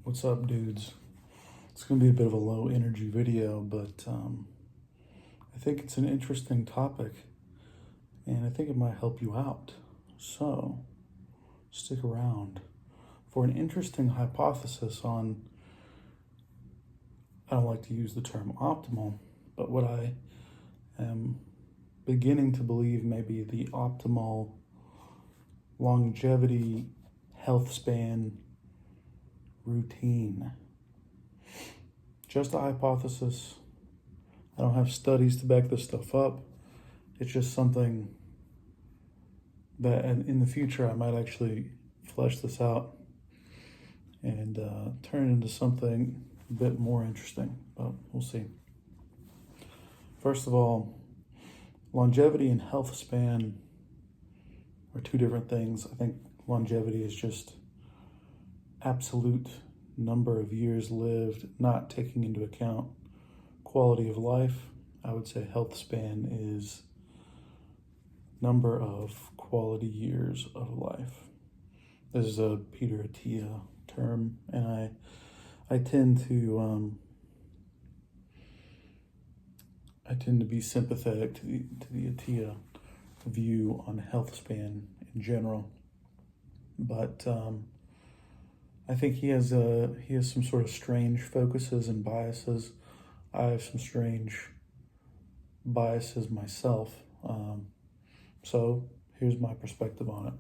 What's up, dudes? It's going to be a bit of a low energy video, but I think it's an interesting topic and I think it might help you out. So stick around for an interesting hypothesis on, I don't like to use the term optimal, but what I am beginning to believe may be the optimal longevity, health span, routine. Just a hypothesis. I don't have studies to back this stuff up. It's just something that in the future I might actually flesh this out and turn it into something a bit more interesting, but we'll see. First of all, longevity and health span are two different things. I think longevity is just absolute number of years lived, not taking into account quality of life. I would say health span is number of quality years of life. This is a Peter Attia term, and I tend to be sympathetic to the Attia view on health span in general, but I think he has some sort of strange focuses and biases. I have some strange biases myself. So here's my perspective on it.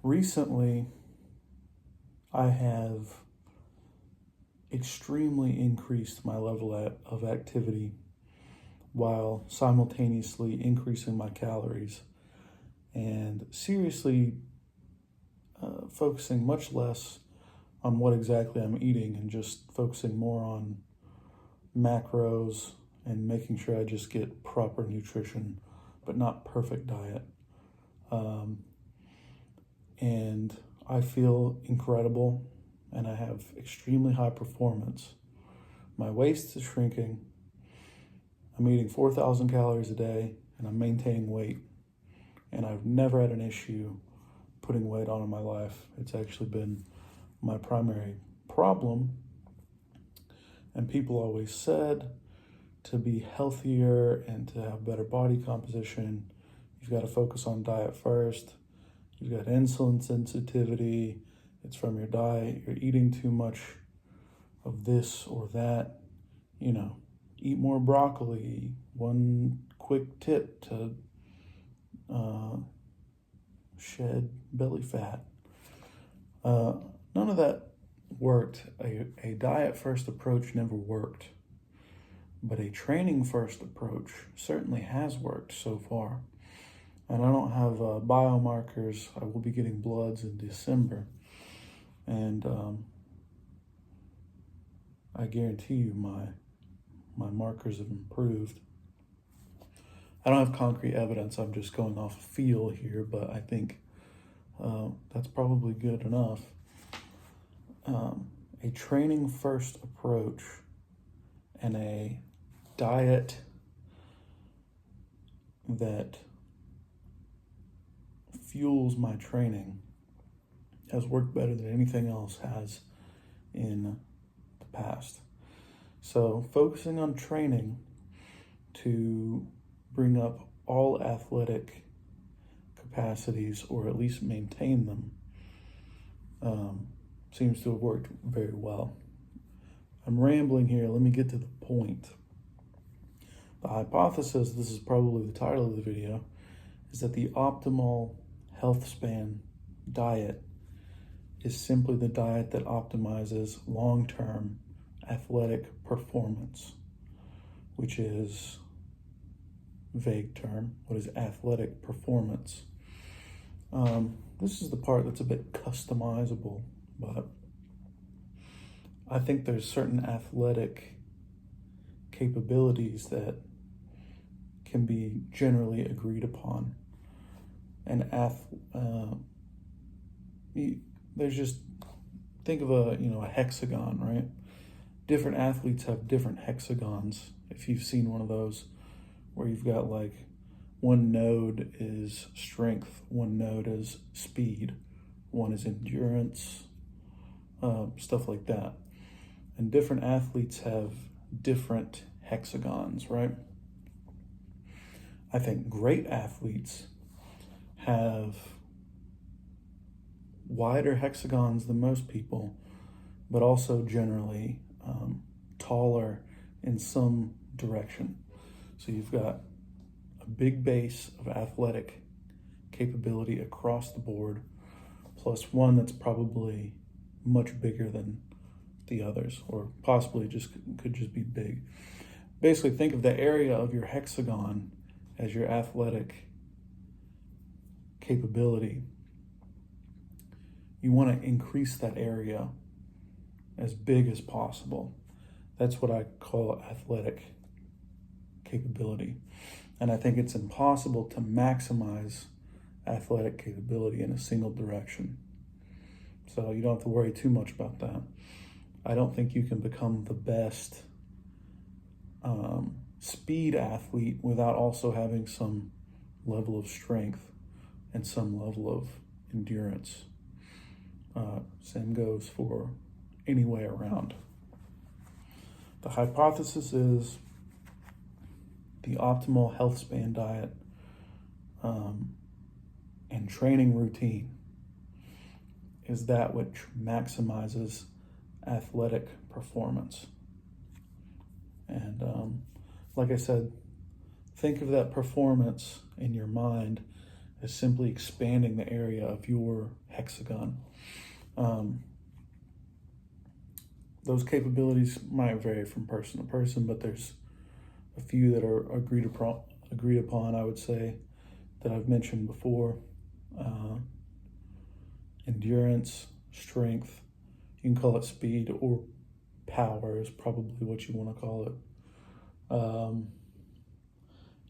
Recently, I have extremely increased my level of activity while simultaneously increasing my calories and seriously focusing much less on what exactly I'm eating and just focusing more on macros and making sure I just get proper nutrition, but not perfect diet. And I feel incredible and I have extremely high performance. My waist is shrinking. I'm eating 4,000 calories a day and I'm maintaining weight. And I've never had an issue putting weight on in my life. It's actually been my primary problem. And people always said to be healthier and to have better body composition, you've got to focus on diet first. You've got insulin sensitivity. It's from your diet. You're eating too much of this or that. Eat more broccoli. One quick tip to shed belly fat. None of that worked. A diet first approach never worked, but a training first approach certainly has worked so far. And I don't have biomarkers. I will be getting bloods in December, and I guarantee you my markers have improved. I don't have concrete evidence. I'm just going off feel here, but I think that's probably good enough. A training first approach and a diet that fuels my training has worked better than anything else has in the past. So focusing on training to bring up all athletic capacities, or at least maintain them, seems to have worked very well. I'm rambling here. Let me get to the point. The hypothesis, this is probably the title of the video, is that the optimal health span diet is simply the diet that optimizes long-term athletic performance, which is vague term. What is athletic performance? This is the part that's a bit customizable, but I think there's certain athletic capabilities that can be generally agreed upon. And there's just, think of a hexagon, right? Different athletes have different hexagons. If you've seen one of those, where you've got like one node is strength, one node is speed, one is endurance, stuff like that. And different athletes have different hexagons, right? I think great athletes have wider hexagons than most people, but also generally taller in some direction. So you've got a big base of athletic capability across the board, plus one that's probably much bigger than the others, or possibly could just be big. Basically, think of the area of your hexagon as your athletic capability. You want to increase that area as big as possible. That's what I call athletic capability. And I think it's impossible to maximize athletic capability in a single direction. So you don't have to worry too much about that. I don't think you can become the best speed athlete without also having some level of strength and some level of endurance. Same goes for any way around. The hypothesis is the optimal health span diet and training routine is that which maximizes athletic performance. And like I said, think of that performance in your mind as simply expanding the area of your hexagon. Those capabilities might vary from person to person, but there's a few that are agreed upon, I would say, that I've mentioned before. Endurance, strength, you can call it speed, or power is probably what you want to call it.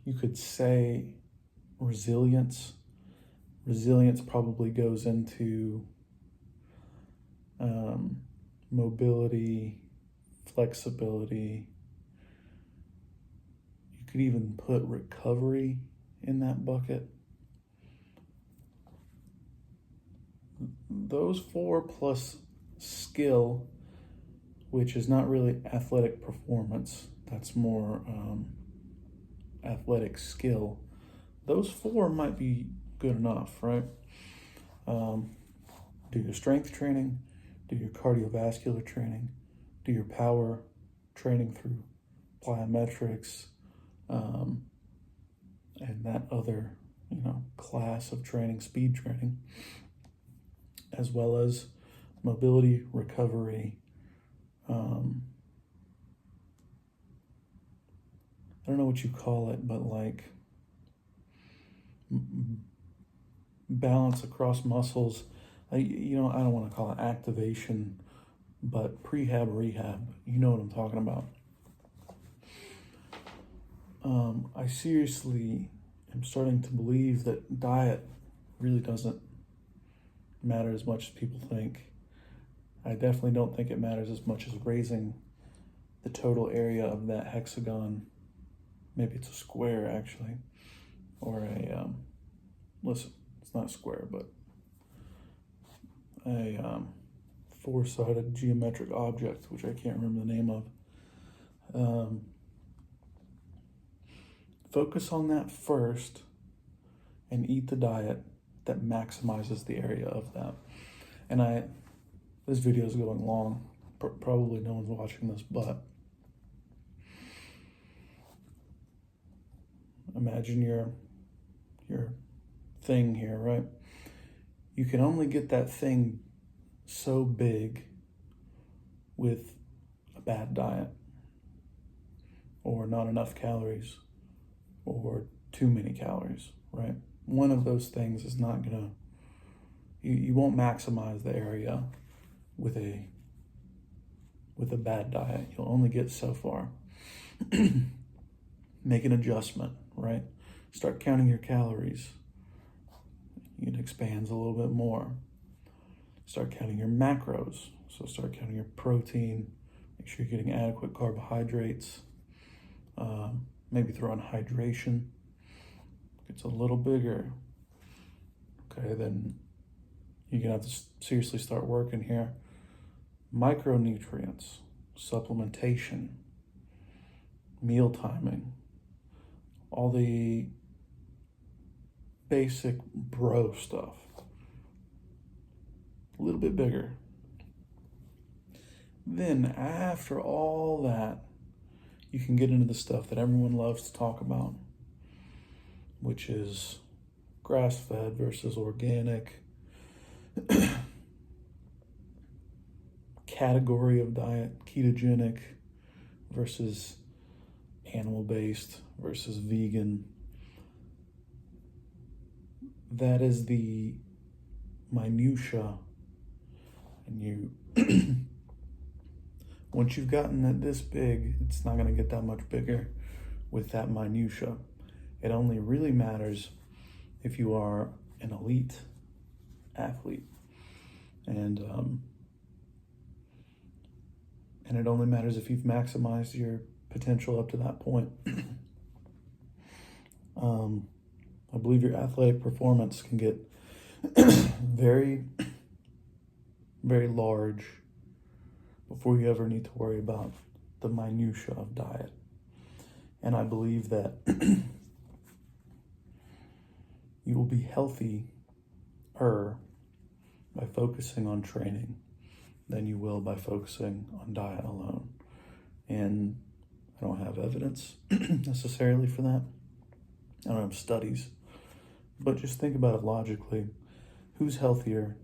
You could say resilience. Resilience probably goes into mobility, flexibility. You could even put recovery in that bucket. Those four plus skill, which is not really athletic performance, that's more athletic skill. Those four might be good enough, right? Do your strength training, do your cardiovascular training, do your power training through plyometrics, and that other, class of training, speed training, as well as mobility, recovery. I don't know what you call it, but like balance across muscles. I don't want to call it activation, but prehab, rehab. You know what I'm talking about. I seriously am starting to believe that diet really doesn't matter as much as people think. I definitely don't think it matters as much as raising the total area of that hexagon. Maybe it's a square actually, or listen, it's not a square, but a four-sided geometric object, which I can't remember the name of. Focus on that first and eat the diet that maximizes the area of that. And this video is going long. Probably no one's watching this, but imagine your thing here, right? You can only get that thing so big with a bad diet, or not enough calories, or too many calories, right? One of those things is not gonna, you won't maximize the area with a bad diet. You'll only get so far. Make an adjustment, right? Start counting your calories. It expands a little bit more. Start counting your macros. So start counting your protein. Make sure you're getting adequate carbohydrates. Maybe throw in hydration. It's a little bigger. Okay, then you're gonna have to seriously start working here. micronutrients, supplementation, meal timing, all the basic bro stuff. A little bit bigger. Then after all that, you can get into the stuff that everyone loves to talk about, which is grass-fed versus organic, category of diet, ketogenic versus animal-based versus vegan. That is the minutia. And you, once you've gotten it this big, it's not going to get that much bigger with that minutia. It only really matters if you are an elite athlete. And it only matters if you've maximized your potential up to that point. I believe your athletic performance can get very, very large before you ever need to worry about the minutia of diet. And I believe that you will be healthier by focusing on training than you will by focusing on diet alone. And I don't have evidence necessarily for that. I don't have studies. But just think about it logically. Who's healthier?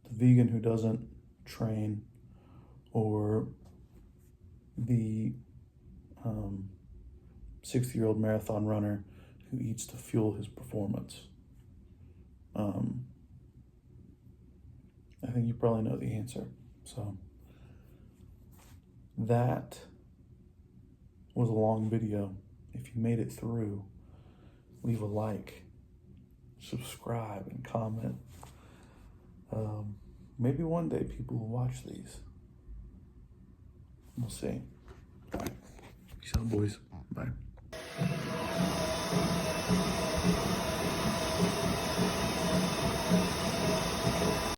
The vegan who doesn't train, or the 60-year-old marathon runner who eats to fuel his performance? I think you probably know the answer. So that was a long video. If you made it through, leave a like, subscribe, and comment. Maybe one day people will watch these. We'll see. Peace out, boys. Bye.